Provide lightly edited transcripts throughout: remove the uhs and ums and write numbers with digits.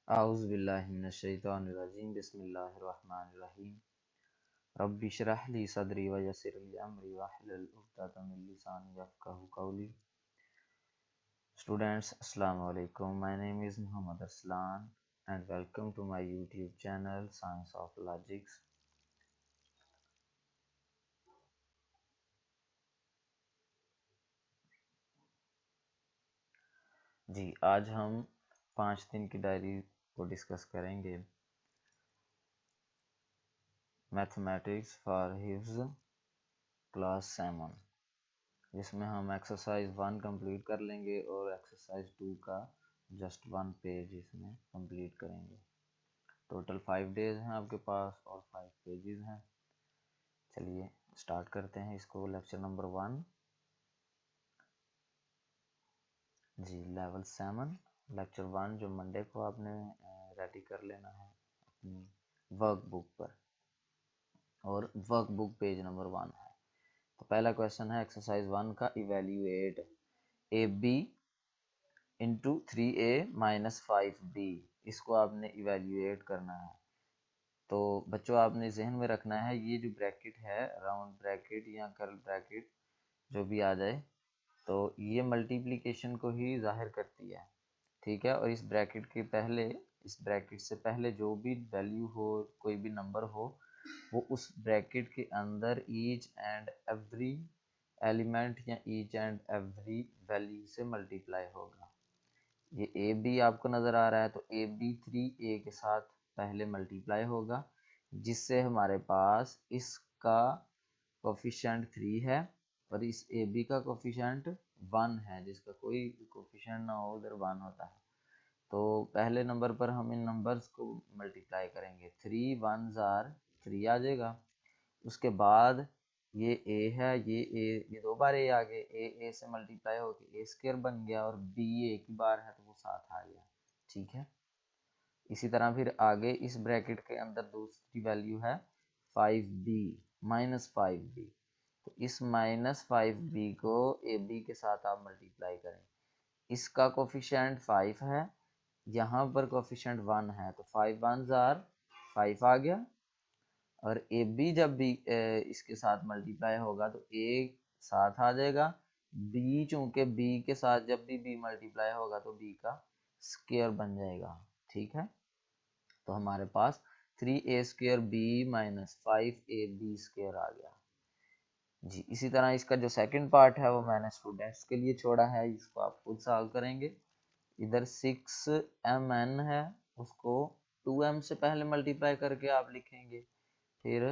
औज़ु बिल्लाहि मिनश शैतानिर रजीम बिस्मिल्लाहिर रहमानिर रहीम रब्बि इश्रह ली सदरी व यस्सिर ली अमरी वहलुल उक़दतम मिन लिसानी यफ़क़हू क़ौली। Students, Assalamu alaikum. My name is Muhammad Aslan and welcome to my YouTube channel Science of Logics. जी, आज हम 5 दिन की डायरी को डिस्कस करेंगे। मैथमेटिक्स फॉर हिफ्ज़ क्लास 7, जिसमें हम एक्सरसाइज 1 कंप्लीट कर लेंगे और एक्सरसाइज 2 का जस्ट 1 पेज इसमें कंप्लीट करेंगे। टोटल 5 डेज हैं आपके पास और 5 पेजेस हैं। चलिए स्टार्ट करते हैं इसको। लेक्चर नंबर 1 जी, लेवल 7 लेक्चर 1 जो मंडे को आपने रेडी कर लेना है अपनी वर्कबुक पर, और वर्कबुक पेज नंबर 1 है। तो पहला क्वेश्चन है एक्सरसाइज 1 का, evaluate A B into 3a minus 5b। इसको आपने इवेल्युएट करना है। तो बच्चों आपने जहन में रखना है, ये जो ब्रैकेट है, राउंड ब्रैकेट या कर्ल ब्रैकेट जो भी आ जाए, तो ये मल्टीप्लिकेशन को ही जाहिर करती है, ठीक है। और इस ब्रैकेट के पहले, इस ब्रैकेट से पहले जो भी वैल्यू हो, कोई भी नंबर हो, वो उस ब्रैकेट के अंदर ईच एंड एवरी एलिमेंट या ईच एंड एवरी वैल्यू से मल्टीप्लाई होगा। ये ए बी आपको नज़र आ रहा है, तो ए बी 3a के साथ पहले मल्टीप्लाई होगा, जिससे हमारे पास इसका कोफिशिएंट 3 है और इस ए बी का कोफिशिएंट 1 है। जिसका कोई कोफिशिएंट ना हो उधर 1 होता है। तो पहले नंबर पर हम इन नंबर्स को मल्टीप्लाई करेंगे। 3 1s आर 3 आ जाएगा। उसके बाद ये ए है, ये 2 बार ए आ गए, ए से मल्टीप्लाई होके ए स्क्वायर बन गया, और बी एक ही बार है तो वो 7 आ गया, ठीक है। इसी तरह फिर आगे इस ब्रैकेट के अंदर दूसरी वैल्यू है 5b माइनस 5b। तो इस माइनस 5b को ए बी के साथ आप मल्टीप्लाई करें। इसका कोफिशिएंट 5 है, यहाँ पर कोफिशिएंट 1 है, तो 5 1s आर 5 आ गया। और ए बी जब भी इसके साथ मल्टीप्लाई होगा तो ए साथ आ जाएगा। बी चूंकि बी के साथ जब भी बी मल्टीप्लाई होगा तो बी का स्क्वायर बन जाएगा, ठीक है। तो हमारे पास 3a² b minus 5ab square आ गया जी। इसी तरह इसका जो सेकंड पार्ट है वो मैंने स्टूडेंट्स के लिए छोड़ा है, इसको आप खुद सॉल्व करेंगे। इधर 6mn है, उसको 2m से पहले मल्टीप्लाई करके आप लिखेंगे, फिर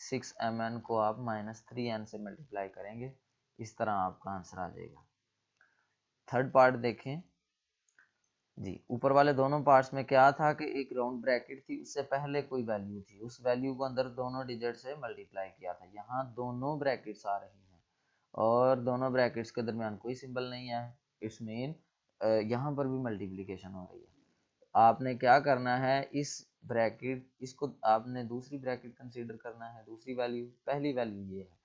6mn को आप माइनस 3n से मल्टीप्लाई करेंगे। इस तरह आपका आंसर आ जाएगा। थर्ड पार्ट देखें जी। ऊपर वाले दोनों पार्ट्स में क्या था कि एक राउंड ब्रैकेट थी, उससे पहले कोई वैल्यू थी, उस वैल्यू को अंदर दोनों डिजिट से मल्टीप्लाई किया था। यहाँ दोनों ब्रैकेट्स आ रही हैं और दोनों ब्रैकेट्स के दरमियान कोई सिंबल नहीं है। इट्स मीन यहाँ पर भी मल्टीप्लिकेशन हो रही है। आपने क्या करना है, इस ब्रैकेट, इसको आपने दूसरी ब्रैकेट कंसीडर करना है। दूसरी वैल्यू, पहली वैल्यू ये है,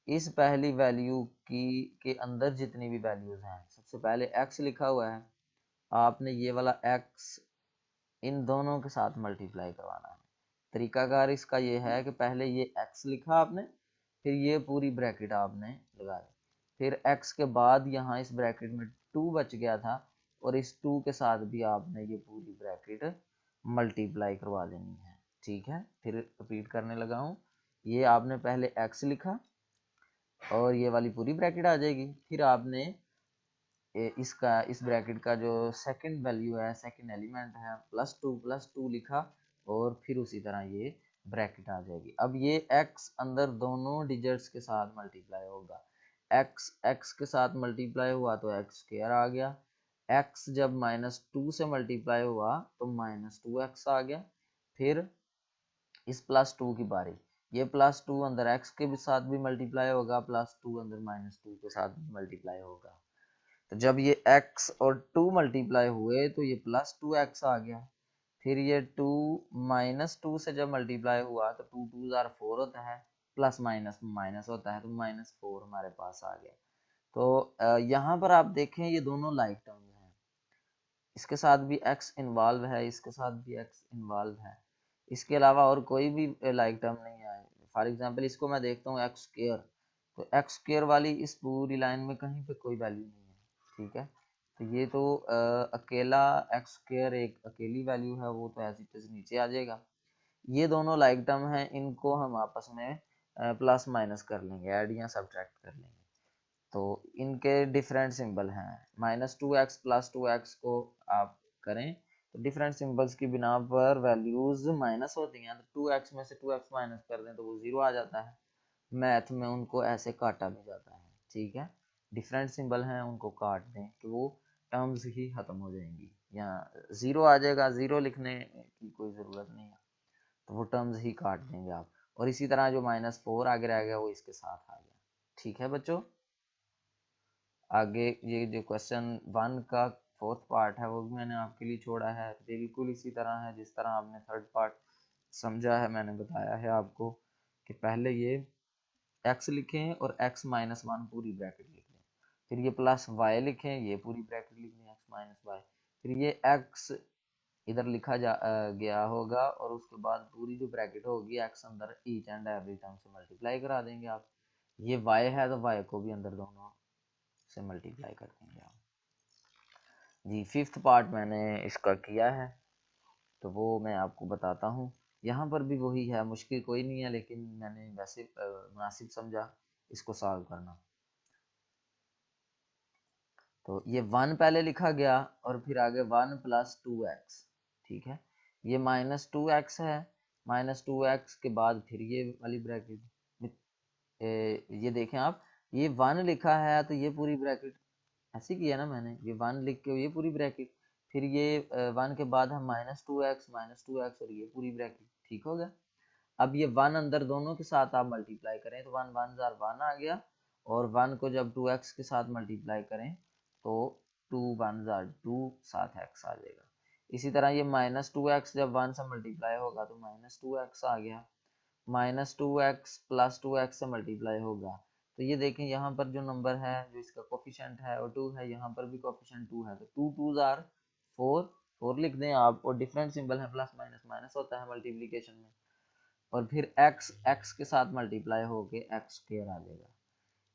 इस पहली वैल्यू की के अंदर जितनी भी वैल्यूज हैं, सबसे पहले x लिखा हुआ है, आपने ये वाला x इन दोनों के साथ मल्टीप्लाई करवाना है। तरीकाकार इसका ये है कि पहले ये x लिखा आपने, फिर ये पूरी ब्रैकेट आपने लगा दी, फिर x के बाद यहाँ इस ब्रैकेट में 2 बच गया था, और इस 2 के साथ भी आपने ये पूरी ब्रैकेट मल्टीप्लाई करवा देनी है, ठीक है। फिर रिपीट करने लगा हूँ, ये आपने पहले x लिखा और ये वाली पूरी ब्रैकेट आ जाएगी। फिर आपने इसका, इस ब्रैकेट का जो सेकंड वैल्यू है, सेकंड एलिमेंट है, प्लस टू लिखा, और फिर उसी तरह ये ब्रैकेट आ जाएगी। अब ये x अंदर दोनों डिजिट्स के साथ मल्टीप्लाई होगा। x के साथ मल्टीप्लाई हुआ तो x स्क्वायर आ गया। x जब -2 से मल्टीप्लाई हुआ तो -2x आ गया। फिर इस +2 की बारी, ये +2 अंदर x के भी साथ भी मल्टीप्लाई होगा, +2 अंदर -2 के साथ भी मल्टीप्लाई होगा। तो जब ये x और 2 मल्टीप्लाई हुए तो ये +2x आ गया। फिर ये 2 -2 से जब मल्टीप्लाई हुआ तो 2 2s आर 4 होता है, प्लस माइनस माइनस होता है, तो -4 हमारे पास आ गया। तो यहाँ पर आप देखें ये दोनों लाइक टर्म्स हैं। इसके साथ भी x इन्वॉल्व है, इसके साथ भी x इन्वॉल्व है, इसके अलावा और कोई भी लाइक टर्म नहीं है। फॉर एग्जांपल इसको मैं देखता हूँ एक्स स्क्वायर, तो एक्स स्क्वायर वाली इस पूरी लाइन में कहीं पे कोई वैल्यू नहीं है, ठीक है। तो ये तो अकेला एक्स स्क्वायर एक अकेली वैल्यू है, वो तो एज इट इज नीचे आ जाएगा। ये दोनों लाइक टर्म हैं, इनको हम आपस में प्लस माइनस कर लेंगे, ऐड या सब्ट्रैक्ट कर लेंगे। तो इनके डिफरेंट सिंबल हैं, -2x प्लस 2x को आप करें तो डिफरेंट सिंबल्स की बिना पर वैल्यूज माइनस होती हैं, तो 2x में से 2x माइनस कर दें तो वो 0 आ जाता है। मैथ में उनको ऐसे काटा भी जाता है, ठीक है। डिफरेंट सिंबल हैं उनको काट दें कि वो टर्म्स ही खत्म हो जाएंगी, या 0 आ जाएगा, 0 लिखने की कोई ज़रूरत नहीं है, तो वो टर्म्स ही काट देंगे आप। और इसी तरह जो -4 आगे रह गया वो इसके साथ आ गया, ठीक है बच्चों। आगे ये जो क्वेश्चन 1 का 4th पार्ट है वो भी मैंने आपके लिए छोड़ा है, बिल्कुल इसी तरह है जिस तरह आपने 3rd पार्ट समझा है। मैंने बताया है आपको कि पहले ये x लिखें और x माइनस 1 पूरी ब्रैकेट लिख लें, फिर ये प्लस y लिखें, ये पूरी ब्रैकेट लिख लें x माइनस y, फिर ये x इधर लिखा गया होगा और उसके बाद पूरी जो ब्रैकेट होगी x अंदर ईच एंड एवरी टर्म से मल्टीप्लाई करा देंगे आप। ये y है तो y को भी अंदर दोनों से मल्टीप्लाई कर देंगे आप जी। 5th पार्ट मैंने इसका किया है तो वो मैं आपको बताता हूँ। यहाँ पर भी वही है, मुश्किल कोई नहीं है, लेकिन मैंने वैसे मुनासिब समझा इसको सॉल्व करना। तो ये 1 पहले लिखा गया और फिर आगे 1 प्लस 2x, ठीक है। ये -2x है, -2x के बाद फिर ये वाली ब्रैकेट, ये देखें आप, ये 1 लिखा है तो ये पूरी ब्रैकेट ऐसे किया ना मैंने, ये 1 लिख के ये पूरी ब्रैकेट, फिर ये 1 के बाद हम -2x और ये पूरी ब्रैकेट, ठीक हो गया। अब ये 1 अंदर दोनों के साथ आप मल्टीप्लाई करें तो 1 1 1 आ गया, और 1 को जब 2x के साथ मल्टीप्लाई करें तो 2 1 2 साथ x आ जाएगा। इसी तरह ये -2x जब 1 से मल्टीप्लाई होगा तो -2x आ गया, -2x प्लस 2x से मल्टीप्लाई होगा तो ये देखें यहाँ पर जो नंबर है जो इसका कोफिशिएंट है वो 2 है, यहाँ पर भी कोफिशिएंट 2 है, तो 2 2 आर 4, 4 लिख दें आप, और डिफरेंट सिंबल है प्लस माइनस, माइनस होता है मल्टीप्लिकेशन में, और फिर x x के साथ मल्टीप्लाई होके x स्क्वायर आ जाएगा।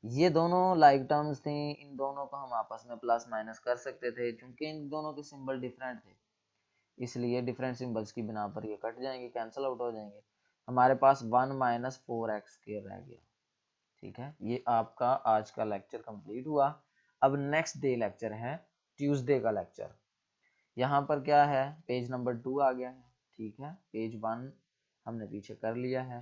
ये दोनों लाइक टर्म्स थी, इन दोनों को हम आपस में प्लस माइनस कर सकते थे, क्योंकि इन दोनों के सिंबल डिफरेंट थे, इसलिए डिफरेंट सिंबल्स की बिना पर ये कट जाएंगे, कैंसिल आउट हो जाएंगे। हमारे पास 1 माइनस 4x स्क्वायर रह गया, ठीक है। ये आपका आज का लेक्चर कंप्लीट हुआ। अब नेक्स्ट डे लेक्चर है ट्यूसडे का लेक्चर। यहाँ पर क्या है, पेज नंबर 2 आ गया है, ठीक है। पेज 1 हमने पीछे कर लिया है,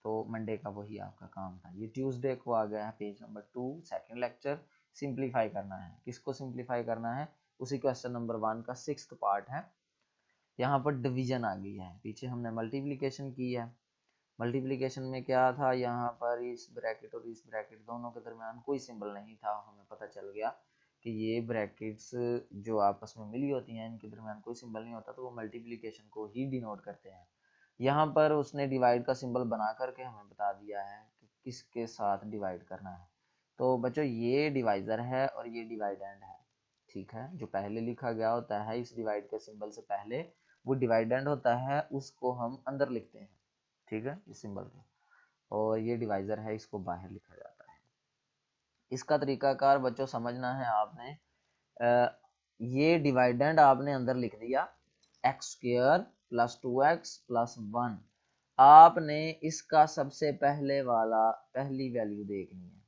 तो मंडे का वही आपका काम था। ये ट्यूसडे को आ गया है page number 2 second lecture. Simplify करना है, किसको सिंप्लीफाई करना है, उसी क्वेश्चन नंबर 1 का 6th पार्ट है। यहाँ पर डिवीजन आ गई है, पीछे हमने मल्टीप्लिकेशन की है। मल्टीप्लिकेशन में क्या था, यहाँ पर इस ब्रैकेट और इस ब्रैकेट दोनों के दरमियान कोई सिंबल नहीं था, हमें पता चल गया कि ये ब्रैकेट्स जो आपस में मिली होती हैं इनके दरमियान कोई सिंबल नहीं होता, तो वो मल्टीप्लिकेशन को ही डिनोट करते हैं। यहाँ पर उसने डिवाइड का सिंबल बना करके हमें बता दिया है कि किसके साथ डिवाइड करना है। तो बच्चों ये डिवाइजर है और ये डिवाइडेंड है, ठीक है। जो पहले लिखा गया होता है इस डिवाइड के सिंबल से पहले वो डिवाइडेंड होता है, उसको हम अंदर लिखते हैं, ठीक है, इस सिंबल के, और ये डिवाइजर है, इसको बाहर लिखा जाता है। इसका तरीकाकार बच्चों समझना है आपने, ये डिवाइडेंड आपने अंदर लिख दिया x square plus 2x plus 1, आपने इसका सबसे पहले वाला पहली वैल्यू देखनी है,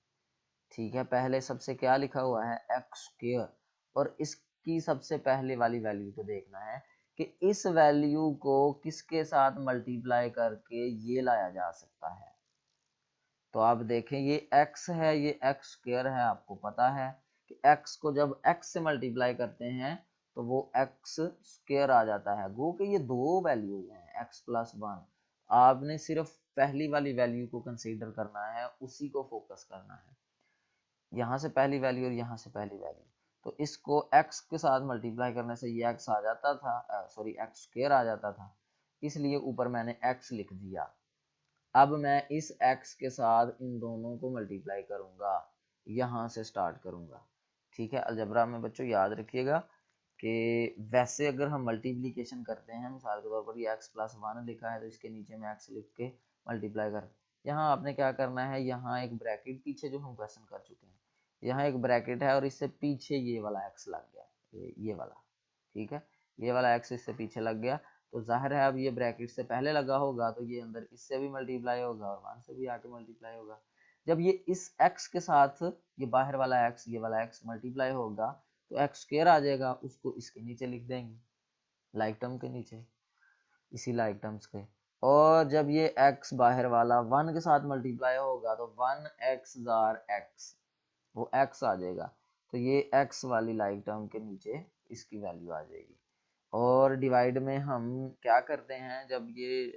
ठीक है। पहले सबसे क्या लिखा हुआ है एक्स स्क्वायर, और इसकी सबसे पहले वाली वैल्यू को देखना है कि इस वैल्यू को किसके साथ मल्टीप्लाई करके ये लाया जा सकता है। तो आप देखें ये x है, ये एक्स स्क्वायर है, आपको पता है कि x को जब x से मल्टीप्लाई करते हैं तो वो x स्क्वायर आ जाता है, गो कि ये दो वैल्यू हैं x प्लस 1, आपने सिर्फ पहली वाली वैल्यू को कंसीडर करना है, उसी को फोकस करना है, यहाँ से पहली वैल्यू और यहाँ से पहली वैल्यू। तो इसको x के साथ मल्टीप्लाई करने से ये x आ जाता था, सॉरी x स्क्वायर आ जाता था, इसलिए ऊपर मैंने x लिख दिया। अब मैं इस x के साथ इन दोनों को मल्टीप्लाई करूंगा, यहाँ से स्टार्ट करूंगा, ठीक है। अलजबरा में बच्चों याद रखिएगा कि वैसे अगर हम मल्टीप्लिकेशन करते हैं, मिसाल के तौर पर ये x+1 लिखा है तो इसके नीचे में x लिख के मल्टीप्लाई कर, यहाँ आपने क्या करना है, यहाँ एक ब्रैकेट पीछे जो हम क्वेश्चन कर चुके हैं, यहाँ एक ब्रैकेट है और इससे पीछे ये वाला x लग गया, ये वाला, ठीक है, ये वाला x इससे पीछे लग गया, तो जाहिर है अब ये ब्रैकेट से पहले लगा होगा तो ये अंदर इससे भी मल्टीप्लाई होगा और 1 से भी आके मल्टीप्लाई होगा। जब ये इस x के साथ ये बाहर वाला x, ये वाला x मल्टीप्लाई होगा तो एक्स स्क्वायर आ जाएगा, उसको इसके नीचे लिख देंगे, लाइक टर्म के नीचे, इसी लाइक टर्म्स के। और जब ये x बाहर वाला 1 के साथ मल्टीप्लाई होगा तो 1x जार x, वो x आ जाएगा, तो ये x वाली लाइक टर्म के नीचे इसकी वैल्यू आ जाएगी। और डिवाइड में हम क्या करते हैं, जब ये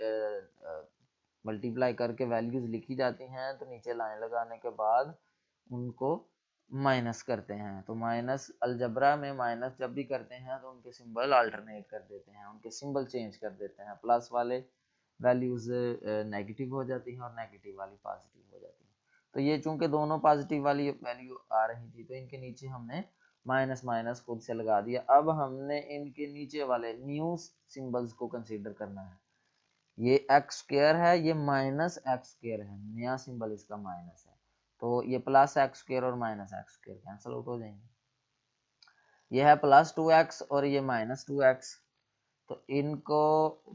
मल्टीप्लाई करके वैल्यूज लिखी जाती हैं तो नीचे लाइन लगाने के बाद उनको माइनस करते हैं, तो माइनस अलजबरा में माइनस जब भी करते हैं तो उनके सिंबल अल्टरनेट कर देते हैं, उनके सिंबल चेंज कर देते हैं, प्लस वाले वैल्यूज नेगेटिव हो जाती हैं और नेगेटिव वाली पॉजिटिव हो जाती हैं। तो ये चूंकि दोनों पॉजिटिव वाली वैल्यू आ रही थी तो इनके नीचे हमने माइनस माइनस खुद से लगा दिया। अब हमने इनके नीचे वाले न्यू सिंबल्स को कंसीडर करना है, ये एक्स स्क्वायर है, ये माइनस एक्स स्क्वायर है, नया सिंबल इसका माइनस है, तो ये प्लस एक्स स्क्वायर और minus x square cancel out हो जाएंगे, ये है प्लस 2x और ये माइनस 2x, तो इनको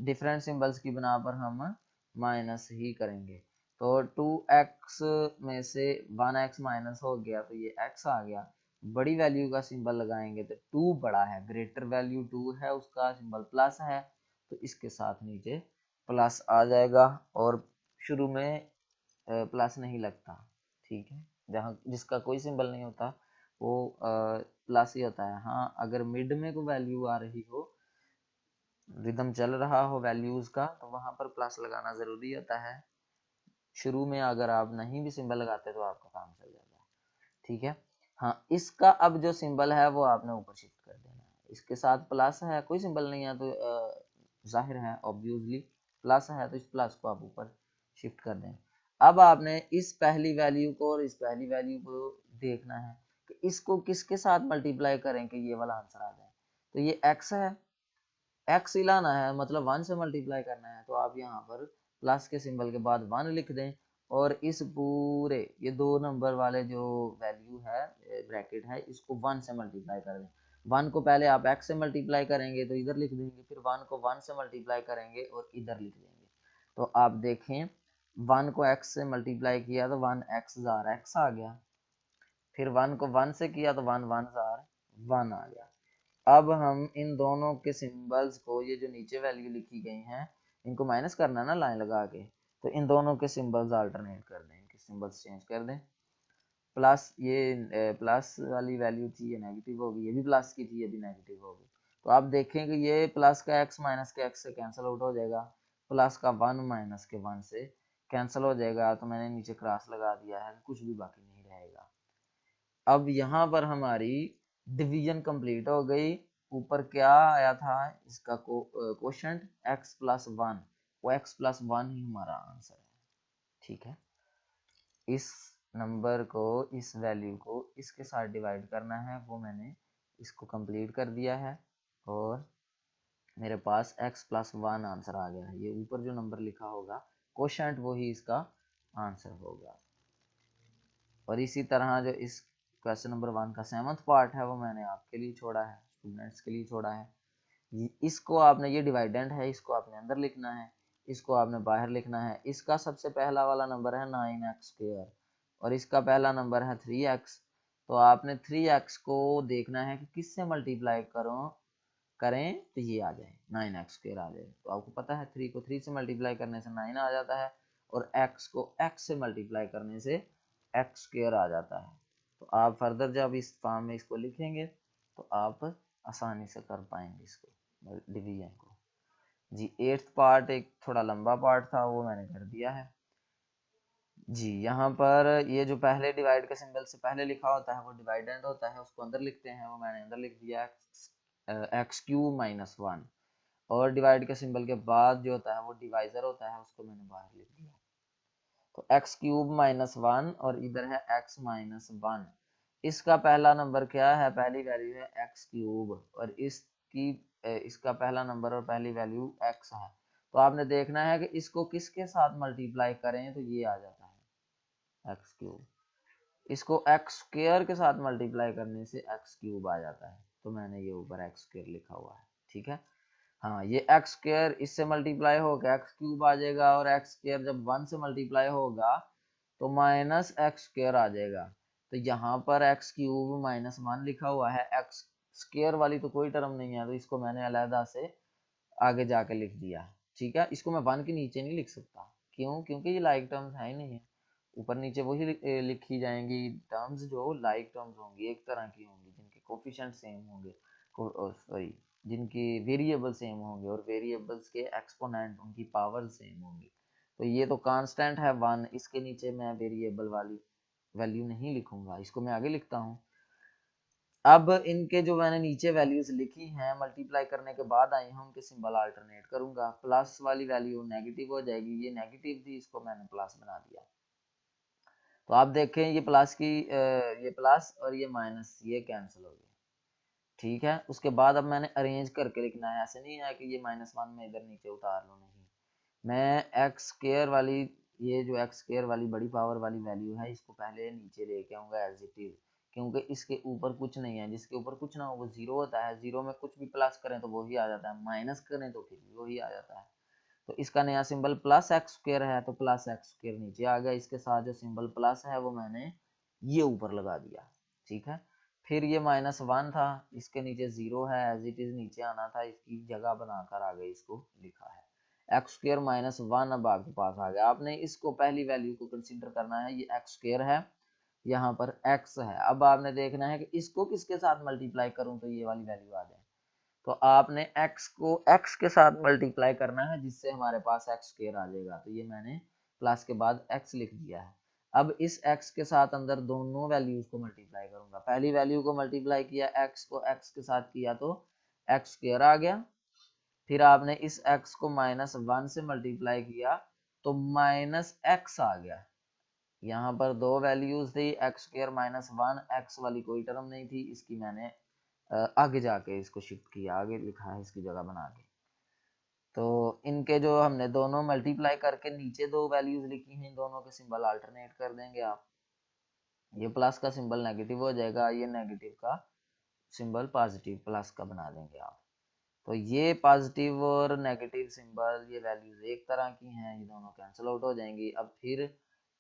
डिफरेंट सिंबल्स की बना पर हम माइनस ही करेंगे, तो 2x में से 1x माइनस हो गया तो ये x आ गया, बड़ी वैल्यू का सिंबल लगाएंगे तो 2 बड़ा है, ग्रेटर वैल्यू 2 है, उसका सिंबल प्लस है, तो इसके साथ नीचे प्लस आ जाएगा, और शुरू में प्लस नहीं लगता, ठीक है, जहाँ जिसका कोई सिंबल नहीं होता वो प्लस ही होता है। हाँ, अगर मिड में कोई वैल्यू आ रही हो, रिदम चल रहा हो वैल्यूज का, तो वहां पर प्लस लगाना जरूरी होता है, शुरू में अगर आप नहीं भी सिंबल लगाते तो आपका काम चल जाता है, ठीक है। हाँ, इसका अब जो सिंबल है वो आपने ऊपर शिफ्ट कर देना है, इसके साथ प्लस है, कोई सिंबल नहीं है तो जाहिर है ऑब्वियसली प्लस है, तो इस प्लस को आप ऊपर शिफ्ट कर दें। अब आपने इस पहली वैल्यू को और इस पहली वैल्यू को देखना है कि इसको किसके साथ मल्टीप्लाई करें कि ये वाला आंसर आ जाए, तो ये x है, x ही लाना है, मतलब 1 से मल्टीप्लाई करना है, तो आप यहाँ पर प्लस के सिंबल के बाद 1 लिख दें, और इस पूरे ये 2 नंबर वाले जो वैल्यू है ब्रैकेट है इसको 1 से मल्टीप्लाई कर दें। 1 को पहले आप x से मल्टीप्लाई करेंगे तो इधर लिख देंगे, फिर 1 को 1 से मल्टीप्लाई करेंगे और इधर लिख देंगे, तो आप देखें 1 को x से मल्टीप्लाई किया तो 1x जार x आ गया, फिर 1 को 1 से किया तो 1 1 जार 1 आ गया। अब हम इन दोनों के सिंबल्स को, ये जो नीचे वैल्यू लिखी गई हैं इनको माइनस करना है ना लाइन लगा के, तो इन दोनों के सिंबल्स अल्टरनेट कर दें, इनके सिंबल्स चेंज कर दें, प्लस ये प्लस वाली वैल्यू थी ये नेगेटिव होगी, ये भी प्लस की थी ये भी नेगेटिव होगी, तो आप देखें कि ये प्लस का x माइनस के x से कैंसिल आउट हो जाएगा, प्लस का 1 माइनस के 1 से कैंसिल हो जाएगा, तो मैंने नीचे क्रॉस लगा दिया है, कुछ भी बाकी नहीं रहेगा। अब यहाँ पर हमारी डिवीजन कंप्लीट हो गई, ऊपर क्या आया था इसका कोशेंट x+1, वो x+1 ही हमारा आंसर है, ठीक है। इस नंबर को, इस वैल्यू को इसके साथ डिवाइड करना है, वो मैंने इसको कंप्लीट कर दिया है और मेरे पास x+1 आंसर आ गया है, ये ऊपर जो नंबर लिखा होगा कोशेंट वही इसका आंसर होगा। और इसी तरह जो इस क्वेश्चन नंबर 1 का 7th पार्ट है वो मैंने आपके लिए छोड़ा है, स्टूडेंट्स के लिए छोड़ा है। इसको आपने, ये डिवाइडेंड है, इसको आपने अंदर लिखना है, इसको आपने बाहर लिखना है। इसका सबसे पहला वाला नंबर है 9x² और इसका पहला नंबर है 3x, तो आपने 3x को देखना है कि किससे मल्टीप्लाई करें तो ये आ जाए 9x² आ जाए, तो आपको पता है 3 को 3 से मल्टीप्लाई करने से 9 आ जाता है और x को x से मल्टीप्लाई करने से x² आ जाता है। तो आप फर्दर जब इस फॉर्म में इसको लिखेंगे तो आप आसानी से कर पाएंगे इसको डिवीजन को। जी 8th पार्ट एक थोड़ा लंबा पार्ट था, वो मैंने कर दिया है जी। यहाँ पर ये जो पहले डिवाइड के सिंबल से पहले लिखा होता है वो डिवाइडेंड होता है, उसको अंदर लिखते हैं, वो मैंने अंदर लिख दिया x³ - 1, और डिवाइड के सिंबल के बाद जो होता है वो डिवाइजर होता है, उसको मैंने बाहर लिख दिया। तो x³ - 1 और इधर है x - 1, इसका पहला नंबर क्या है, पहली वैल्यू है एक्स क्यूब, और इसका पहला नंबर और पहली वैल्यू एक्स है। तो आपने देखना है कि इसको किसके साथ मल्टीप्लाई करें, तो ये आ जाता है एक्स क्यूब। इसको एक्स स्क्वायर के साथ मल्टीप्लाई करने से एक्स क्यूब आ जाता है, तो मैंने ये ऊपर एक्स स्क्वायर लिखा हुआ है, ठीक है। हाँ, ये एक्स स्क्वायर इससे मल्टीप्लाई होगा एक्स क्यूब आ जाएगा, और एक्स स्क्वायर जब 1 से मल्टीप्लाई होगा तो माइनस एक्स स्क्वायर आ जाएगा। तो यहाँ पर एक्स क्यूब -1 लिखा हुआ है, एक्स स्क्वायर वाली तो कोई टर्म नहीं है, तो इसको मैंने अलहदा से आगे जाके लिख दिया, ठीक है। इसको मैं 1 के नीचे नहीं लिख सकता, क्यों, क्योंकि ये लाइक टर्म्स है ही नहीं है। ऊपर नीचे वही लिखी जाएंगी टर्म्स जो लाइक टर्म्स होंगी, एक तरह की होंगी, जिनके कोफिशिएंट सेम होंगे, सॉरी जिनकी वेरिएबल सेम होंगे, और वेरिएबल्स के एक्सपोनेंट उनकी पावर सेम होंगी। तो ये तो कांस्टेंट है 1, इसके नीचे मैं वेरिएबल वाली वैल्यू नहीं लिखूंगा, इसको मैं आगे लिखता हूँ। अब इनके जो मैंने नीचे वैल्यूज लिखी हैं मल्टीप्लाई करने के बाद आई हूँ, उनके सिंबल अल्टरनेट करूंगा। प्लस वाली वैल्यू नेगेटिव हो जाएगी, ये नेगेटिव थी, इसको मैंने प्लस बना दिया। तो आप देखें ये प्लस की ये प्लस और ये माइनस ये कैंसिल हो गए, ठीक है। उसके बाद अब मैंने अरेंज करके लिखना है, ऐसे नहीं है कि ये -1 में इधर नीचे उतार लो, नहीं। मैं एक्स स्क्वायर वाली, ये जो एक्स स्क्वायर वाली बड़ी पावर वाली वैल्यू है, इसको पहले नीचे लेके आऊंगा एज इट इज, क्योंकि इसके ऊपर कुछ नहीं है, जिसके ऊपर कुछ ना हो वो जीरो होता है। जीरो में कुछ भी प्लस करें तो वही आ जाता है, माइनस करें तो फिर भी वही आ जाता है। तो इसका नया सिंबल प्लस एक्स स्क्वायर है, तो प्लस एक्स स्क्वायर नीचे आ गया, इसके साथ जो सिंबल प्लस है वो मैंने ये ऊपर लगा दिया, ठीक है। फिर ये -1 था, इसके नीचे 0 है, एज इट इज नीचे आना था, इसकी जगह बनाकर आगे इसको लिखा है एक्स स्क्वायर -1। अब आपके पास आ गया, आपने इसको पहली वैल्यू को कंसीडर करना है, ये एक्स स्क्वायर है, यहाँ पर एक्स है। अब आपने देखना है कि इसको किसके साथ मल्टीप्लाई करूं तो ये वाली वैल्यू आ जाए। तो आपने x को x के साथ मल्टीप्लाई करना है, जिससे हमारे पास एक्स स्क्वायर आ जाएगा। तो ये मैंने प्लस के बाद x लिख दिया है। अब इस x के साथ अंदर दोनों वैल्यूज को मल्टीप्लाई करूंगा। पहली वैल्यू को मल्टीप्लाई किया, x को x के साथ किया तो एक्स स्क्वायर आ गया। फिर आपने इस x को -1 से मल्टीप्लाई किया तो -x आ गया। यहाँ पर दो वैल्यूज थी, एक्स स्क्वायर -1, एक्स वाली कोई टर्म नहीं थी, इसकी मैंने आगे जाके इसको शिफ्ट किया, आगे लिखा है इसकी जगह बना के। तो इनके जो हमने दोनों मल्टीप्लाई करके नीचे दो वैल्यूज लिखी हैं, इन दोनों के सिंबल अल्टरनेट कर देंगे आप। ये प्लस का सिंबल नेगेटिव हो जाएगा, ये नेगेटिव का सिंबल पॉजिटिव प्लस का बना देंगे आप। तो ये पॉजिटिव और नेगेटिव सिंबल, ये वैल्यूज एक तरह की हैं, ये दोनों कैंसिल आउट हो जाएंगी। अब फिर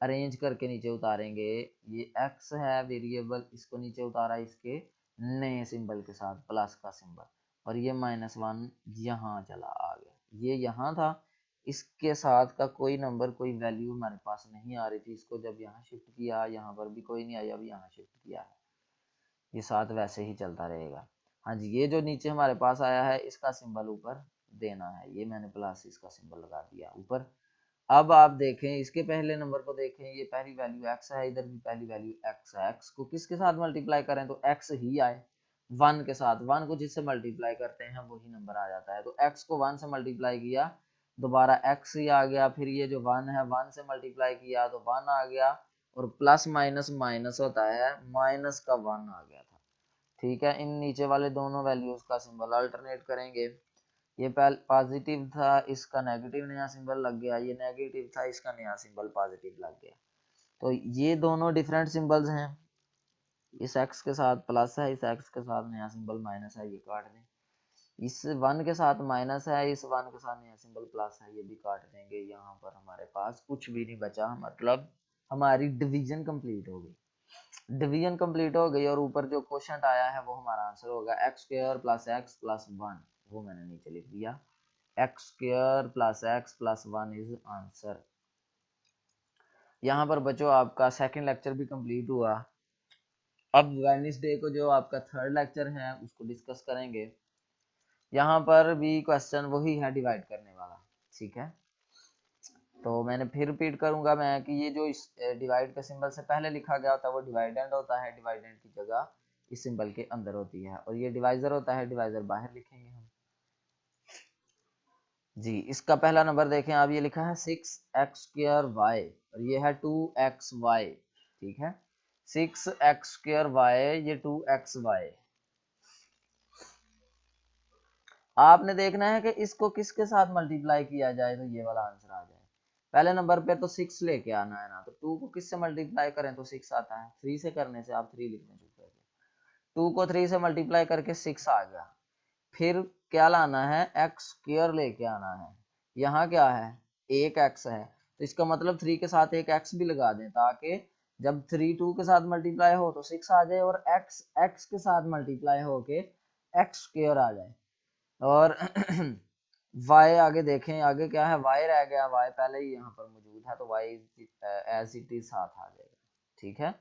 अरेंज करके नीचे उतारेंगे, ये x है वेरिएबल, इसको नीचे उतारा इसके नए सिंबल के साथ प्लस का सिंबल, और ये -1 यहाँ चला आ गया, ये यहाँ था, इसके साथ का कोई नंबर कोई वैल्यू हमारे पास नहीं आ रही थी, इसको जब यहाँ शिफ्ट किया यहाँ पर भी कोई नहीं आई, अब यहाँ शिफ्ट किया है, ये साथ वैसे ही चलता रहेगा। हाँ जी, ये जो नीचे हमारे पास आया है इसका सिंबल ऊपर देना है, ये मैंने प्लस इसका सिंबल लगा दिया ऊपर। अब आप देखें इसके पहले नंबर को देखें, ये पहली वैल्यू x है, इधर भी पहली वैल्यू x है, x को किसके साथ मल्टीप्लाई करें तो x ही आए, 1 के साथ। 1 को जिससे मल्टीप्लाई करते हैं वही नंबर आ जाता है, तो x को 1 से मल्टीप्लाई किया, दोबारा x ही आ गया। फिर ये जो 1 है 1 से मल्टीप्लाई किया तो 1 आ गया, और प्लस माइनस माइनस होता है, माइनस का 1 आ गया था, ठीक है। इन नीचे वाले दोनों वैल्यूज का सिंबल अल्टरनेट करेंगे, ये पॉजिटिव था, इसका नेगेटिव नया सिंबल लग गया, ये नेगेटिव था, इसका नया सिंबल पॉजिटिव लग गया। तो ये दोनों डिफरेंट सिंबल्स हैं, इस x के साथ प्लस है, इस x के साथ नया सिंबल माइनस है, ये काट दें। इस 1 के साथ माइनस है, इस 1 के साथ नया सिंबल प्लस है, ये भी काट देंगे। यहाँ पर हमारे पास कुछ भी नहीं बचा, मतलब हमारी डिवीजन कंप्लीट हो गई। डिवीजन कंप्लीट हो गई, और ऊपर जो क्वेश्चन आया है वो हमारा आंसर होगा x square plus x plus 1, वो मैंने नीचे लिख दिया, x square plus x plus 1 is answer. यहाँ पर बच्चों आपका सेकंड लेक्चर भी कंप्लीट हुआ। अब वेडनेसडे को जो आपका थर्ड लेक्चर है उसको डिस्कस करेंगे। यहाँ पर भी क्वेश्चन वही है डिवाइड करने वाला, ठीक है। तो मैंने फिर रिपीट करूंगा मैं कि ये जो इस डिवाइड का सिंबल से पहले लिखा गया होता है वो डिवाइडेंड होता है, डिवाइडेंड की जगह इस सिंबल के अंदर होती है, और ये डिवाइजर होता है, डिवाइजर बाहर लिखेंगे हम जी। इसका पहला नंबर देखें आप, ये लिखा है 6x² y, और ये है 2xy, ठीक है। 6x² ये 2xy। आपने देखना है कि इसको किसके साथ मल्टीप्लाई किया जाए तो ये वाला आंसर आ जाए। पहले नंबर पे तो 6 लेके आना है ना, तो 2 को किससे मल्टीप्लाई करें तो 6 आता है। 3 से करने से आप 3 लिखने चुके थे, 2 को 3 से मल्टीप्लाई करके 6 आ गया। फिर क्या लाना है, x² लेके आना है। यहाँ क्या है, एक x है, तो इसका मतलब 3 के साथ एक x भी लगा दें, ताकि जब 3 2 के साथ मल्टीप्लाई हो तो 6 आ जाए, और x x के साथ मल्टीप्लाई हो के x² आ जाए। और y आगे देखें, आगे क्या है, y रह गया, y पहले ही यहाँ पर मौजूद है, तो y एज इट इज साथ आ जाएगा। ठीक है,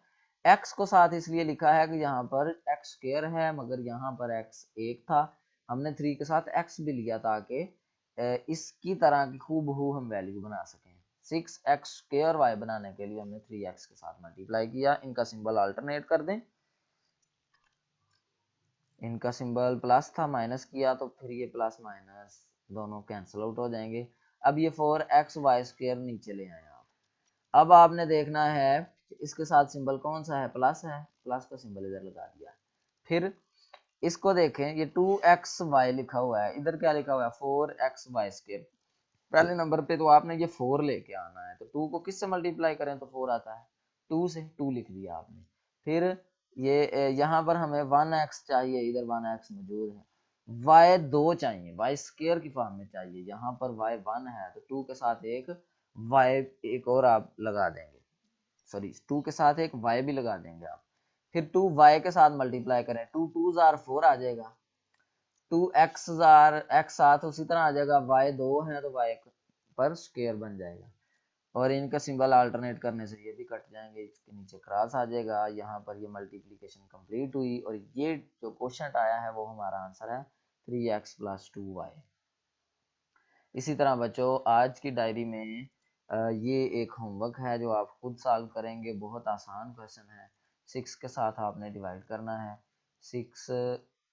x को साथ इसलिए लिखा है कि यहाँ पर x² है, मगर यहाँ पर x एक था, हमने 3 के साथ x भी लिया ताकि इसकी तरह की खूबहू हम वैल्यू बना सकें। 6x² बनाने के लिए हमने 3x के साथ मल्टीप्लाई किया। इनका सिंबल अल्टरनेट कर दें, इनका सिंबल प्लस था, माइनस किया तो फिर ये प्लस माइनस दोनों कैंसिल आउट हो जाएंगे। अब ये 4xy² नीचे ले आए आप। अब आपने देखना है इसके साथ सिंबल कौन सा है, प्लस है, प्लस का सिंबल इधर लगा दिया। फिर इसको देखें, ये 2xy लिखा हुआ है, इधर क्या लिखा हुआ है, 4xy²। पहले नंबर पे तो आपने ये 4 लेके आना है, तो 2 को किससे मल्टीप्लाई करें तो 4 आता है, 2 से, 2 लिख दिया आपने। फिर ये यहाँ पर हमें 1x चाहिए, इधर 1x मौजूद है, y 2 चाहिए, y² की फॉर्म में चाहिए, यहाँ पर y 1 है, तो 2 के साथ एक y एक और आप लगा देंगे, सॉरी 2 के साथ एक y भी लगा देंगे आप। फिर 2y के साथ मल्टीप्लाई करें, 2 2s are 4 आ जाएगा, 2x साथ उसी तरह आ जाएगा, y 2 है तो y पर स्क्वायर बन जाएगा। और इनका सिंबल अल्टरनेट करने से ये भी कट जाएंगे, इसके नीचे क्रॉस आ जाएगा। यहाँ पर ये मल्टीप्लिकेशन कंप्लीट हुई, और ये जो क्वेश्चन आया है वो हमारा आंसर है 3x + 2y। इसी तरह बच्चों आज की डायरी में ये एक होमवर्क है जो आप खुद सॉल्व करेंगे, बहुत आसान क्वेश्चन है। 6 के साथ आपने डिवाइड करना है, 6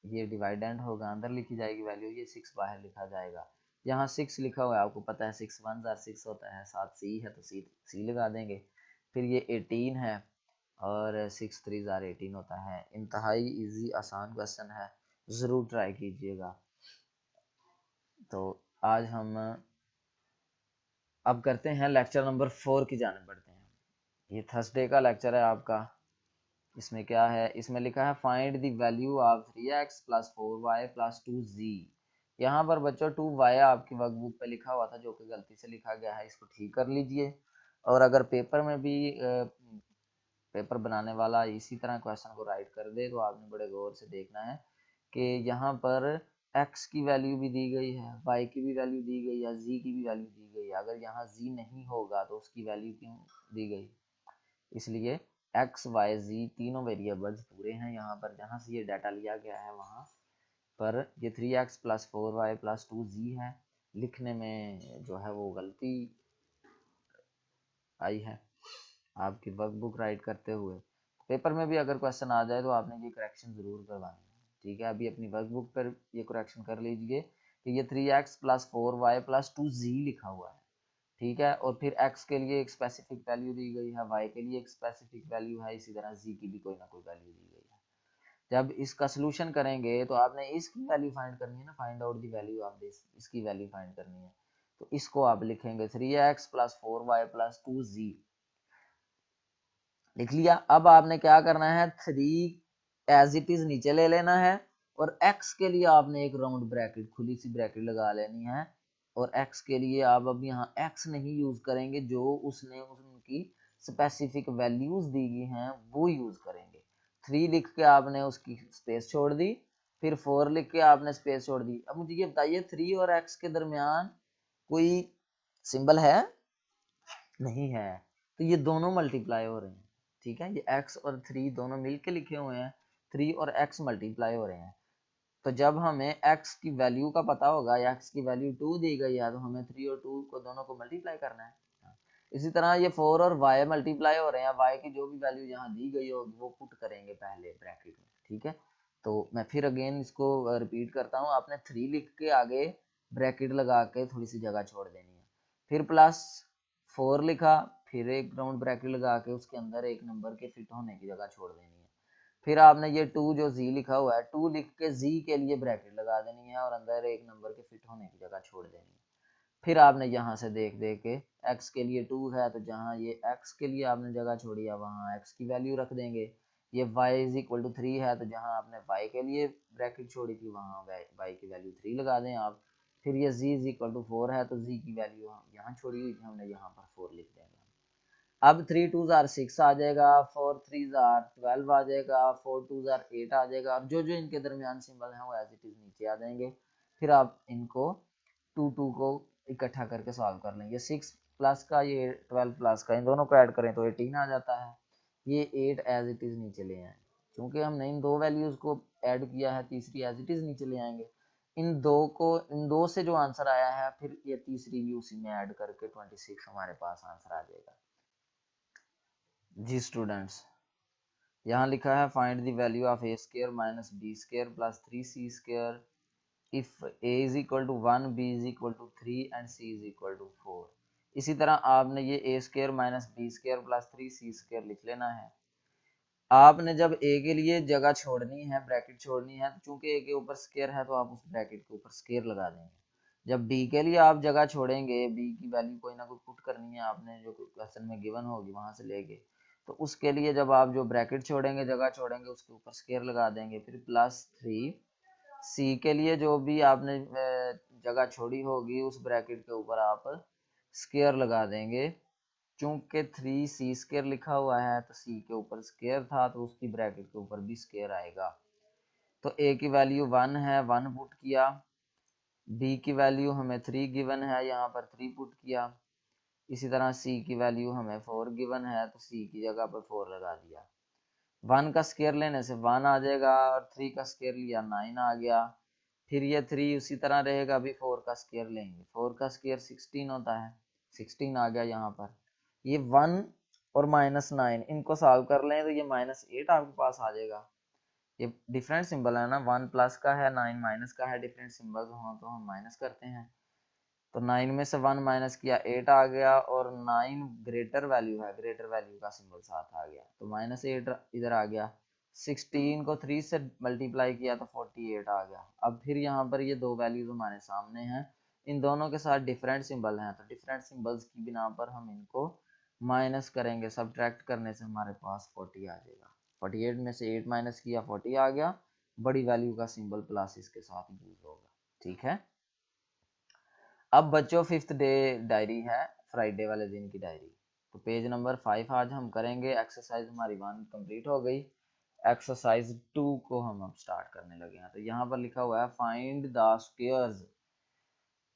ये डिवाइडेंड होगा, अंदर लिखी जाएगी वैल्यू, ये 6 बाहर लिखा जाएगा। यहाँ 6 लिखा हुआ है, आपको पता है 6 1 * 6 होता है, साथ सी है तो सी लगा देंगे। फिर ये 18 है, और 6 3 * 18 होता है। इंतहाई इजी आसान क्वेश्चन है, ज़रूर ट्राई कीजिएगा। तो आज हम अब करते हैं लेक्चर नंबर 4 की जाने बढ़ते हैं। ये थर्सडे का लेक्चर है आपका। इसमें क्या है, इसमें लिखा है find the value of 3x + 4y + 2z। यहाँ पर बच्चों 2y आपकी वर्कबुक पे लिखा हुआ था, जो कि गलती से लिखा गया है, इसको ठीक कर लीजिए। और अगर पेपर में भी पेपर बनाने वाला इसी तरह क्वेश्चन को राइट कर दे, तो आपने बड़े गौर से देखना है कि यहाँ पर x की वैल्यू भी दी गई है, y की भी वैल्यू दी गई है, z की भी वैल्यू दी गई है। अगर यहाँ z नहीं होगा तो उसकी वैल्यू क्यों दी गई, इसलिए x y z तीनों वेरिएबल्स पूरे हैं। यहाँ पर जहाँ से ये डाटा लिया गया है वहाँ पर ये 3x + 4y + 2z है, लिखने में जो है वो गलती आई है आपकी वर्कबुक राइट करते हुए। पेपर में भी अगर क्वेश्चन आ जाए तो आपने ये करेक्शन जरूर करवानी है। ठीक है, अभी अपनी वर्कबुक पर ये करेक्शन कर लीजिए कि ये 3x + 4y + 2z लिखा हुआ है। ठीक है, और फिर x के लिए एक स्पेसिफिक वैल्यू दी गई है, y के लिए एक स्पेसिफिक वैल्यू है, इसी तरह z की भी कोई ना कोई वैल्यू दी गई है। जब इसका सोल्यूशन करेंगे तो आपने इसकी वैल्यू फाइंड करनी है ना, find out the value of this, इसकी वैल्यू फाइंड करनी है। तो इसको आप लिखेंगे 3x + 4y + 2z, लिख लिया। अब आपने क्या करना है, 3 एज इट इज नीचे ले लेना है, और x के लिए आपने एक राउंड ब्रैकेट, खुली सी ब्रैकेट लगा लेनी है। और x के लिए आप अब यहाँ x नहीं यूज करेंगे, जो उसने उनकी स्पेसिफिक वैल्यूज दी गई हैं वो यूज करेंगे। 3 लिख के आपने उसकी स्पेस छोड़ दी, फिर 4 लिख के आपने स्पेस छोड़ दी। अब मुझे ये बताइए 3 और x के दरमियान कोई सिंबल है, नहीं है, तो ये दोनों मल्टीप्लाई हो रहे हैं। ठीक है, ये x और 3 दोनों मिलके लिखे हुए हैं, 3 और x मल्टीप्लाई हो रहे हैं। तो जब हमें x की वैल्यू का पता होगा, या x की वैल्यू 2 दी गई है, तो हमें 3 और 2 को दोनों को मल्टीप्लाई करना है। इसी तरह ये 4 और y मल्टीप्लाई हो रहे हैं, y की जो भी वैल्यू यहाँ दी गई होगी वो पुट करेंगे पहले ब्रैकेट में। ठीक है, तो मैं फिर अगेन इसको रिपीट करता हूँ, आपने 3 लिख के आगे ब्रैकेट लगा के थोड़ी सी जगह छोड़ देनी है, फिर +4 लिखा, फिर एक राउंड ब्रैकेट लगा के उसके अंदर एक नंबर के फिट होने की जगह छोड़ देनी है। फिर आपने ये 2 जो z लिखा हुआ है 2 लिख के z के लिए ब्रैकेट लगा देनी है और अंदर एक नंबर के फिट होने की जगह छोड़ देनी है। फिर आपने यहाँ से देख देख के x के लिए 2 है तो जहाँ ये x के लिए आपने जगह छोड़ी है वहाँ x की वैल्यू रख देंगे। ये y इज इक्वल टू 3 है तो जहाँ आपने y के लिए ब्रैकेट छोड़ी थी वहाँ y की वैल्यू 3 लगा दें आप। फिर ये z इज इक्वल टू 4 है तो z की वैल्यू यहाँ छोड़ी हुई थी हमने यहाँ पर 4 लिख देंगे। अब 3 2 6 आ जाएगा, 4 3 12 आ जाएगा, 4 2 8 आ जाएगा। और जो जो इनके दरमियान सिंबल हैं वो एज इट इज नीचे आ जाएंगे। फिर आप इनको 2 2 को इकट्ठा करके सॉल्व कर लेंगे। 6 प्लस का ये 12 प्लस का इन दोनों को ऐड करें तो 18 आ जाता है। ये 8 एज इट इज नीचे ले आए क्योंकि हमने इन दो वैल्यूज को ऐड किया है, तीसरी एज इट इज नीचे ले आएंगे। इन दो से जो आंसर आया है फिर ये तीसरी भी उसी में ऐड करके 26 हमारे पास आंसर आ जाएगा। जी स्टूडेंट्स, यहाँ लिखा है find the value of a square minus b square plus 3c square if a is equal to 1, b is equal to 3 and c is equal to 4। इसी तरह आपने ये a square minus b square plus 3c square लिख लेना है। आपने जब a के लिए जगह छोड़नी है, ब्रैकेट छोड़नी है, तो चूंकि a के ऊपर स्क्वायर है तो आप उस ब्रैकेट के ऊपर स्क्वायर लगा देंगे। जब b के लिए आप जगह छोड़ेंगे, b की वैल्यू कोई ना कोई पुट करनी है आपने जो क्वेश्चन में गिवन होगी वहां से लेके, तो उसके लिए जब आप जो ब्रैकेट छोड़ेंगे, जगह छोड़ेंगे, उसके ऊपर स्क्वायर लगा देंगे। फिर प्लस 3 सी के लिए जो भी आपने जगह छोड़ी होगी उस ब्रैकेट के ऊपर आप स्क्वायर लगा देंगे। चूंकि 3c स्क्वायर लिखा हुआ है तो c के ऊपर स्क्वायर था तो उसकी ब्रैकेट के ऊपर भी स्क्वायर आएगा। तो a की वैल्यू 1 है, 1 पुट किया। b की वैल्यू हमें 3 गिवन है, यहाँ पर 3 पुट किया। इसी तरह c की वैल्यू हमें 4 गिवन है तो c की जगह पर 4 लगा दिया। 1 का स्क्वायर लेने से 1 आ जाएगा और 3 का स्क्वायर लिया 9 आ गया। फिर ये 3 उसी तरह रहेगा, अभी 4 का स्क्वायर लेंगे, 4 का स्क्वायर 16 होता है, 16 आ गया यहाँ पर। ये 1 और -9 इनको सॉल्व कर लें तो ये -8 आपके पास आ जाएगा। ये डिफरेंट सिंबल है ना, 1 प्लस का है, 9 माइनस का है, डिफरेंट सिंबल हो तो हम माइनस करते हैं। तो 9 में से 1 माइनस किया 8 आ गया और 9 ग्रेटर वैल्यू है, ग्रेटर वैल्यू का सिंबल साथ आ गया तो -8 इधर आ गया। 16 को 3 से मल्टीप्लाई किया तो 48 आ गया। अब फिर यहाँ पर ये दो वैल्यूज हमारे सामने हैं, इन दोनों के साथ डिफरेंट सिंबल हैं तो डिफरेंट सिंबल्स की बिना पर हम इनको माइनस करेंगे, सब्ट्रैक्ट करने से हमारे पास 40 आ जाएगा। 48 में से 8 माइनस किया 40 आ गया, बड़ी वैल्यू का सिंबल प्लस इसके साथ यूज होगा। ठीक है, अब बच्चों 5th डे डायरी है, फ्राइडे वाले दिन की डायरी। तो पेज नंबर 5 आज हम करेंगे। एक्सरसाइज हमारी 1 कंप्लीट हो गई, एक्सरसाइज 2 को हम अब स्टार्ट करने लगे हैं। तो यहाँ पर लिखा हुआ है फाइंड द स्क्वायर्स।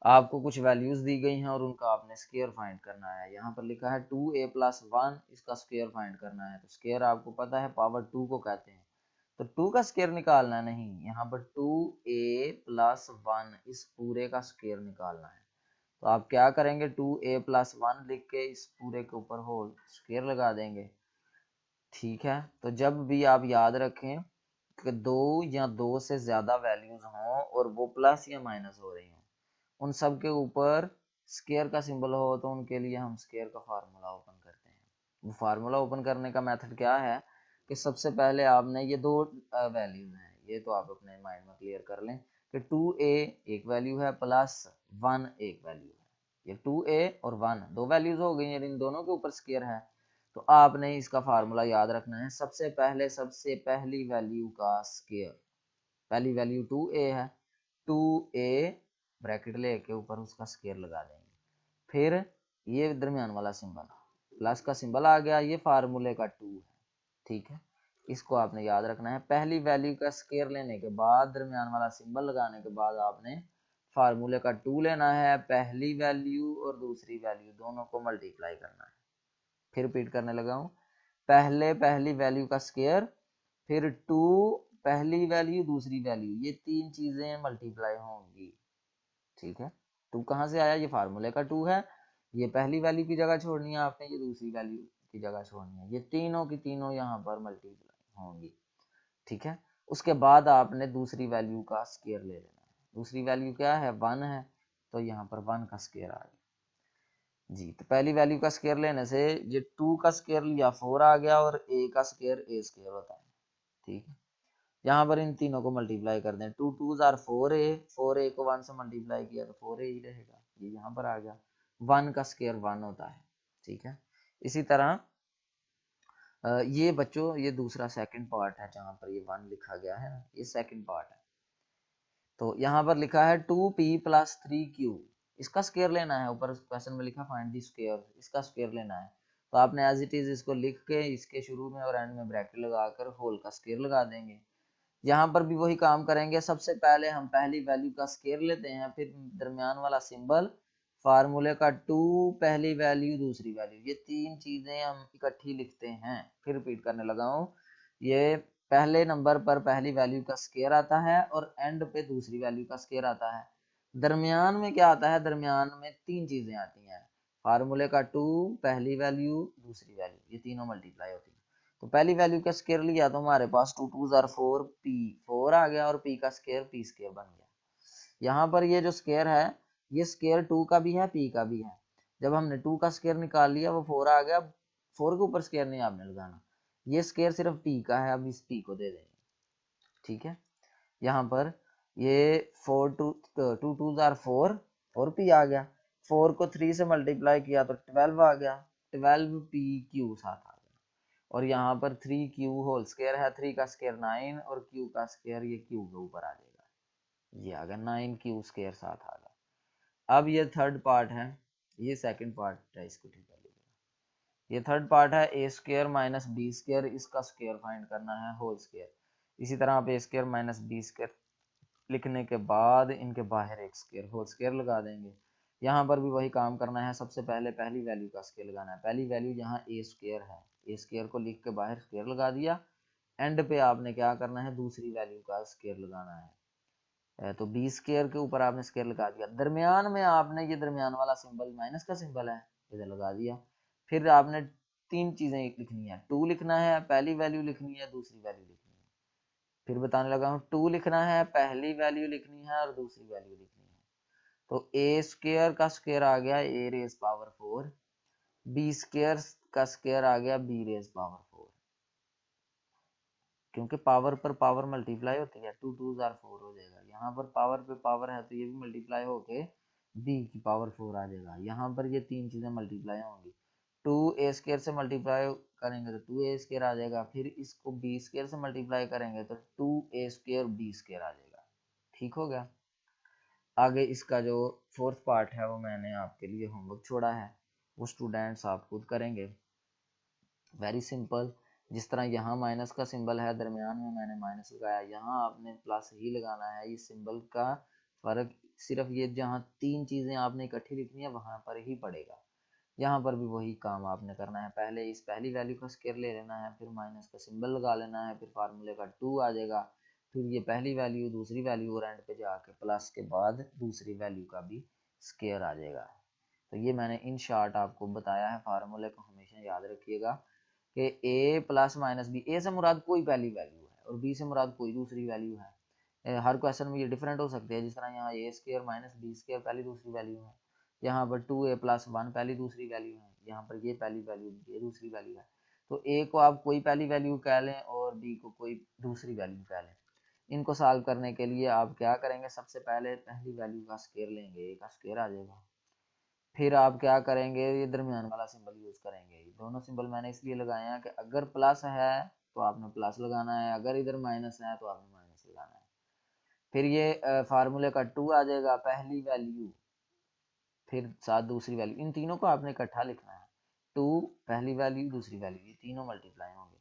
आपको कुछ वैल्यूज दी गई हैं और उनका आपने स्क्वायर फाइंड करना है। यहाँ पर लिखा है 2a + 1, इसका स्क्वायर फाइंड करना है। तो स्क्वायर आपको पता है पावर 2 को कहते हैं, तो 2 का स्क्वायर निकालना नहीं, यहाँ पर 2a + 1 इस पूरे का स्क्वायर निकालना है। तो आप क्या करेंगे, 2a + 1 लिख के इस पूरे के ऊपर होल स्क्वायर लगा देंगे। ठीक है, तो जब भी आप याद रखें कि 2 या 2 से ज्यादा वैल्यूज हों और वो प्लस या माइनस हो रही हों, उन सब के ऊपर स्क्वायर का सिंबल हो तो उनके लिए हम स्क्वायर का फार्मूला ओपन करते हैं। वो फार्मूला ओपन करने का मेथड क्या है कि सबसे पहले आपने ये दो वैल्यूज हैं, ये तो आप अपने माइंड में क्लियर कर लें कि 2a एक वैल्यू है प्लस 1 एक वैल्यू है। ये 2a और 1 दो वैल्यूज हो गई, इन दोनों के ऊपर स्क्वायर है। तो आपने इसका फार्मूला याद रखना है, सबसे पहली वैल्यू का स्क्वायर। पहली वैल्यू 2a है, 2a ब्रैकेट लेके ऊपर उसका स्क्वायर लगा देंगे। फिर ये दरमियान वाला सिंबल प्लस का सिंबल आ गया, ये फार्मूले का 2 है। ठीक है, इसको आपने याद रखना है। पहली वैल्यू का स्क्वायर लेने के बाद दरमियान वाला सिंबल लगाने के बाद आपने फार्मूले का 2 लेना है, पहली वैल्यू और दूसरी वैल्यू दोनों को मल्टीप्लाई करना है। फिर रिपीट करने लगा हूँ, पहली वैल्यू का स्क्वायर, फिर 2 पहली वैल्यू दूसरी वैल्यू, ये तीन चीजें मल्टीप्लाई होंगी। ठीक है, 2 कहाँ से आया, ये फार्मूले का 2 है, ये पहली वैल्यू की जगह छोड़नी है आपने, ये दूसरी वैल्यू की जगह छोड़नी है, ये तीनों की तीनों यहाँ पर मल्टीप्लाई होंगी। ठीक है, उसके बाद आपने दूसरी वैल्यू का स्क्वायर ले लेना है। दूसरी वैल्यू क्या है, 1 है, तो यहाँ पर 1 का स्क्वायर आ गया। जी। तो पहली वैल्यू का स्क्वायर लेने से ये 2 का स्क्वायर लिया 4 आ गया और a का स्क्वायर a स्क्वायर होता है। ठीक है, यहाँ पर इन तीनों को मल्टीप्लाई कर दें, 2 2s आर 4a, 4a को 1 से मल्टीप्लाई किया तो 4a ही रहेगा, ये यहाँ पर आ गया। 1 का स्क्वायर 1 होता है। ठीक है, इसी तरह ये बच्चों ये दूसरा सेकंड पार्ट है जहाँ पर ये 1 लिखा गया है ना, ये सेकंड पार्ट है। तो यहाँ पर लिखा है 2p प्लस 3q, इसका स्क्वायर लेना है। ऊपर क्वेश्चन में लिखा फाइंड द स्क्वायर, इसका स्क्वायर लेना है। तो आपने एज इट इज इसको लिख के इसके शुरू में और एंड में ब्रैकेट लगाकर होल का स्क्वायर लगा देंगे। यहाँ पर भी वही काम करेंगे, सबसे पहले हम पहली वैल्यू का स्क्वायर लेते हैं, फिर दरमियान वाला सिंबल, फार्मूले का 2, पहली वैल्यू दूसरी वैल्यू, ये तीन चीजें हम इकट्ठी लिखते हैं। फिर रिपीट करने लगा हूँ, ये पहले नंबर पर पहली वैल्यू का स्क्वायर आता है और एंड पे दूसरी वैल्यू का स्क्वायर आता है। दरमियान में क्या आता है, दरमियान में तीन चीजें आती हैं, फार्मूले का 2, पहली वैल्यू दूसरी वैल्यू, ये तीनों मल्टीप्लाई होती है। तो पहली वैल्यू का स्क्वायर लिया तो हमारे पास 2 2s आर 4, p 4 आ गया और p का स्क्वायर p स्क्वायर बन गया। यहाँ पर ये जो स्क्वायर है ये स्क्वायर 2 का भी है p का भी है। जब हमने 2 का स्क्वायर निकाल लिया वो 4 आ गया, 4 के ऊपर स्क्वायर नहीं आपने लगाना, ये स्क्वायर सिर्फ p का है, अब इस p को दे देंगे। ठीक है, यहाँ पर ये 4 2 2s आर 4 और p आ गया, 4 को 3 से मल्टीप्लाई किया तो 12 आ गया, 12pq साथ आ गया। और यहाँ पर 3q होल स्क्वायर है, 3 का स्क्वायर 9 और q का स्क्वायर ये q के ऊपर आ जाएगा, ये आ गया 9q स्क्वायर साथ आ गया। अब ये थर्ड पार्ट है, ये सेकंड पार्ट है, इसको ठीक है, ये थर्ड पार्ट है a square minus B square, इसका स्क्वायर फाइंड करना है होल स्क्वायर। इसी तरह आप a square minus B square लिखने के बाद इनके बाहर एक स्क्वायर होल स्क्वायर लगा देंगे। यहाँ पर भी वही काम करना है, सबसे पहले पहली वैल्यू का स्क्वायर लगाना है। पहली वैल्यू यहाँ a स्क्वायर है, a स्क्वायर को लिख के बाहर स्क्वायर लगा दिया। एंड पे आपने क्या करना है, दूसरी वैल्यू का स्क्वायर लगाना है। तो बी स्क्वायर के ऊपर आपने स्क्वायर लगा दिया, दरमियान में आपने ये दरमियान वाला सिंबल माइनस का सिंबल है इधर लगा दिया। फिर आपने तीन चीजें लिखनी है, 2 लिखना है, पहली वैल्यू लिखनी है, दूसरी वैल्यू लिखनी है। फिर बताने लगा हूँ, 2 लिखना है, पहली वैल्यू लिखनी है और दूसरी वैल्यू लिखनी है। तो ए स्क्वायर का स्क्वायर आ गया ए रेज पावर 4, बी स्क्वायर का स्क्वायर आ गया बी रेज पावर 4, क्योंकि पावर पर पावर मल्टीप्लाई होती है, 2 2s आर 4 हो जाएगा। यहाँ पर पावर पे पावर है तो ये भी मल्टीप्लाई होके b की पावर 4 आ जाएगा। यहाँ पर ये तीन चीजें मल्टीप्लाई होंगी, 2a स्क्वायर से मल्टीप्लाई करेंगे तो 2a स्क्वायर आ जाएगा, फिर इसको b स्क्वायर से मल्टीप्लाई करेंगे तो 2a स्क्वायर b स्क्वायर आ जाएगा। ठीक हो गया। आगे इसका जो फोर्थ पार्ट है वो मैंने आपके लिए होमवर्क छोड़ा है, वो स्टूडेंट्स आप खुद करेंगे। वेरी सिंपल, जिस तरह यहाँ माइनस का सिंबल है, दरमियान में मैंने माइनस लगाया, यहाँ आपने प्लस ही लगाना है। इस सिंबल का फर्क सिर्फ ये, जहाँ तीन चीजें आपने इकट्ठी लिखनी है वहां पर ही पड़ेगा। यहाँ पर भी वही काम आपने करना है, पहले इस पहली वैल्यू का स्क्वायर ले लेना है, फिर माइनस का सिंबल लगा लेना है, फिर फार्मूले का 2 आ जाएगा, फिर ये पहली वैल्यू दूसरी वैल्यू और एंड पे जाके प्लस के बाद दूसरी वैल्यू का भी स्क्वायर आ जाएगा। तो ये मैंने इन शॉर्ट आपको बताया है, फार्मूले को हमेशा याद रखिएगा कि a प्लस माइनस बी, ए से मुराद कोई पहली वैल्यू है और b से मुराद कोई दूसरी वैल्यू है। हर क्वेश्चन में ये डिफरेंट हो सकते हैं, जिस तरह यहाँ a square minus B square पहली दूसरी वैल्यू है, यहाँ पर 2a प्लस 1 पहली दूसरी वैल्यू है, यहाँ पर ये पहली वैल्यू ये दूसरी वैल्यू है। तो a को आप कोई पहली वैल्यू कह लें और b को कोई दूसरी वैल्यू कह लें। इनको सॉल्व करने के लिए आप क्या करेंगे, सबसे पहले पहली वैल्यू का स्क्वायर लेंगे, a का स्क्वायर आ जाएगा। फिर आप क्या करेंगे, ये दरमियान वाला सिंबल यूज करेंगे। ये दोनों सिंबल मैंने इसलिए लगाए हैं कि अगर प्लस है तो आपने प्लस लगाना है, अगर इधर माइनस है तो आपने माइनस लगाना है। फिर ये फार्मूले का 2 आ जाएगा, पहली वैल्यू फिर साथ दूसरी वैल्यू, इन तीनों को आपने इकट्ठा लिखना है। 2 पहली वैल्यू दूसरी वैल्यू, ये तीनों मल्टीप्लाई होंगे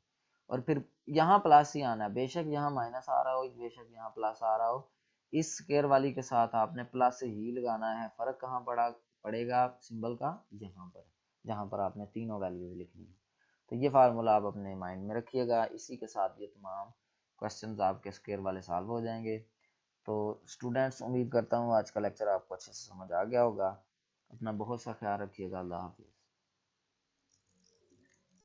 और फिर यहाँ प्लस ही आना है, बेशक यहाँ माइनस आ रहा हो बेशक यहाँ प्लस आ रहा हो, इस स्क्वायर वाली के साथ आपने प्लस ही लगाना है। फर्क कहाँ पड़ेगा सिंबल का, यहाँ पर जहाँ पर आपने तीनों वैल्यूज लिखनी है। तो ये फार्मूला आप अपने माइंड में रखिएगा। इसी के साथ ये तमाम क्वेश्चंस आपके स्क्वायर वाले सॉल्व हो जाएंगे। तो स्टूडेंट्स, उम्मीद करता हूँ आज का लेक्चर आपको अच्छे से समझ आ गया होगा। अपना बहुत सा ख्याल रखिएगा। अल्लाह हाफिज़।